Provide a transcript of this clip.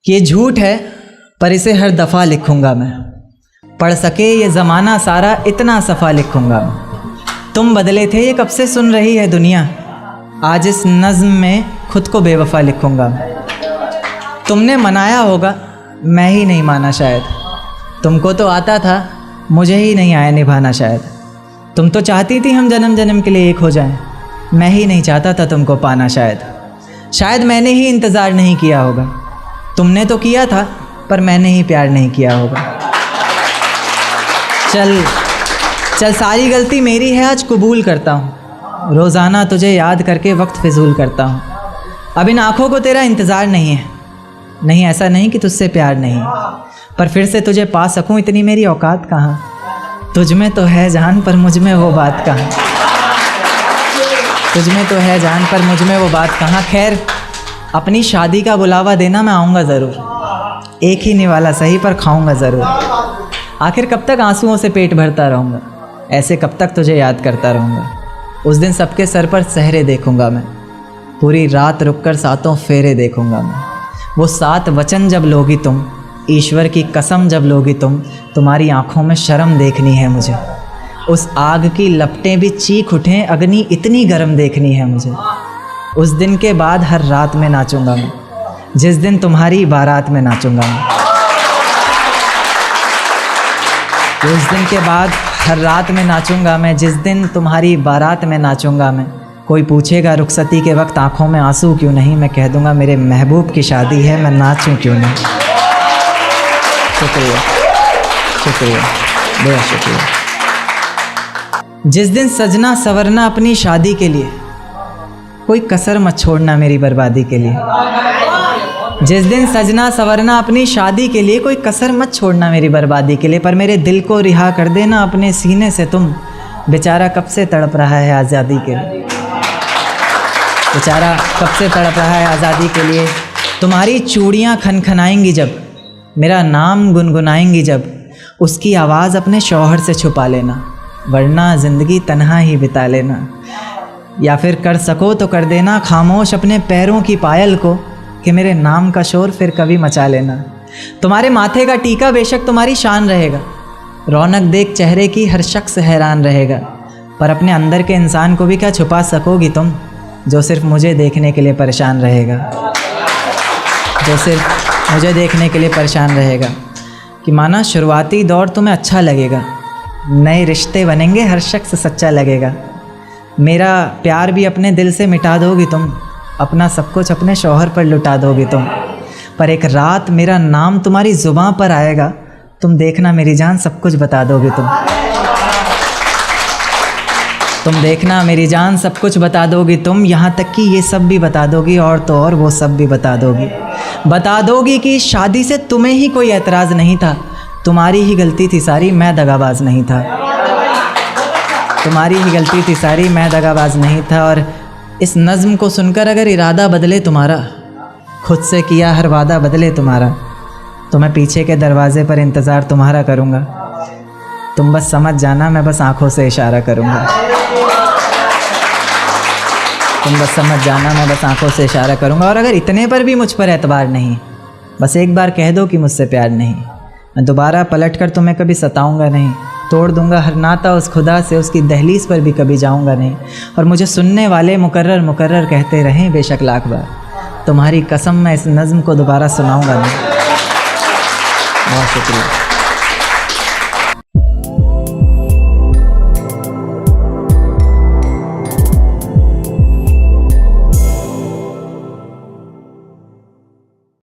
कि ये झूठ है पर इसे हर दफ़ा लिखूँगा मैं, पढ़ सके ये ज़माना सारा इतना सफ़ा लिखूँगा मैं। तुम बदले थे ये कब से सुन रही है दुनिया, आज इस नज़्म में ख़ुद को बेवफ़ा लिखूँगा मैं। तुमने मनाया होगा मैं ही नहीं माना शायद, तुमको तो आता था मुझे ही नहीं आया निभाना शायद। तुम तो चाहती थी हम जन्म जन्म के लिए एक हो जाएं, मैं ही नहीं चाहता था तुमको पाना शायद मैंने ही इंतज़ार नहीं किया होगा। तुमने तो किया था पर मैंने ही प्यार नहीं किया होगा। चल सारी गलती मेरी है, आज कबूल करता हूँ। रोज़ाना तुझे याद करके वक्त फिजूल करता हूँ। अब इन आँखों को तेरा इंतज़ार नहीं है, नहीं ऐसा नहीं कि तुझसे प्यार नहीं, पर फिर से तुझे पा सकूँ इतनी मेरी औकात कहाँ। तुझ में तो है जान पर मुझ में वो बात कहाँ, तुझ में तो है जान पर मुझ में वो बात कहाँ। खैर अपनी शादी का बुलावा देना, मैं आऊँगा ज़रूर। एक ही निवाला सही पर खाऊँगा ज़रूर। आखिर कब तक आंसुओं से पेट भरता रहूँगा, ऐसे कब तक तुझे याद करता रहूँगा। उस दिन सबके सर पर सहरे देखूँगा मैं, पूरी रात रुककर सातों फेरे देखूँगा मैं। वो 7 वचन जब लोगी तुम, ईश्वर की कसम जब लोगी तुम, तुम्हारी आँखों में शर्म देखनी है मुझे। उस आग की लपटें भी चीख उठें, अग्नि इतनी गर्म देखनी है मुझे। उस दिन के बाद हर रात में नाचूंगा मैं, जिस दिन तुम्हारी बारात में नाचूंगा मैं। उस दिन के बाद हर रात में नाचूंगा मैं, जिस दिन तुम्हारी बारात में नाचूंगा मैं। कोई पूछेगा रुखसती के वक्त आँखों में आंसू क्यों नहीं, मैं कह दूंगा मेरे महबूब की शादी है, मैं नाचूं क्यों नहीं। शुक्रिया शुक्रिया बहुत शुक्रिया। जिस दिन सजना सवरना अपनी शादी के लिए, कोई कसर मत छोड़ना मेरी बर्बादी के लिए। जिस दिन सजना सवरना अपनी शादी के लिए, कोई कसर मत छोड़ना मेरी बर्बादी के लिए। पर मेरे दिल को रिहा कर देना अपने सीने से तुम, बेचारा कब से तड़प रहा है आज़ादी के लिए। बेचारा कब से तड़प रहा है आज़ादी के लिए। तुम्हारी चूड़ियाँ खनखनाएंगी जब, मेरा नाम गुनगुनाएंगी जब, उसकी आवाज़ अपने शौहर से छुपा लेना, वरना ज़िंदगी तन्हा ही बिता लेना। या फिर कर सको तो कर देना खामोश अपने पैरों की पायल को, कि मेरे नाम का शोर फिर कभी मचा लेना। तुम्हारे माथे का टीका बेशक तुम्हारी शान रहेगा, रौनक देख चेहरे की हर शख्स हैरान रहेगा। पर अपने अंदर के इंसान को भी क्या छुपा सकोगी तुम, जो सिर्फ मुझे देखने के लिए परेशान रहेगा, जो सिर्फ मुझे देखने के लिए परेशान रहेगा। कि माना शुरुआती दौर तुम्हें अच्छा लगेगा, नए रिश्ते बनेंगे हर शख्स सच्चा लगेगा। मेरा प्यार भी अपने दिल से मिटा दोगी तुम, अपना सब कुछ अपने शौहर पर लुटा दोगी तुम। पर एक रात मेरा नाम तुम्हारी ज़ुबां पर आएगा, तुम देखना मेरी जान सब कुछ बता दोगी तुम देखना मेरी जान सब कुछ बता दोगी तुम। यहाँ तक कि ये सब भी बता दोगी, और तो और वो सब भी बता दोगी कि शादी से तुम्हें ही कोई एतराज़ नहीं था, तुम्हारी ही गलती थी सारी, मैं दगाबाज नहीं था। तुम्हारी ही गलती थी सारी, मैं दगाबाज नहीं था। और इस नज़्म को सुनकर अगर इरादा बदले तुम्हारा, खुद से किया हर वादा बदले तुम्हारा, तो मैं पीछे के दरवाज़े पर इंतज़ार तुम्हारा करूँगा। तुम बस समझ जाना, मैं बस आँखों से इशारा करूँगा। तुम बस समझ जाना, मैं बस आँखों से इशारा करूँगा। और अगर इतने पर भी मुझ पर एतबार नहीं, बस एक बार कह दो कि मुझसे प्यार नहीं, मैं दोबारा पलट कर तुम्हें कभी सताऊँगा नहीं। तोड़ दूंगा हर नाता उस खुदा से, उसकी दहलीज पर भी कभी जाऊंगा नहीं। और मुझे सुनने वाले मुकर्रर कहते रहें बेशक लाख बार, तुम्हारी कसम मैं इस नज़्म को दोबारा सुनाऊंगा नहीं। बहुत शुक्रिया।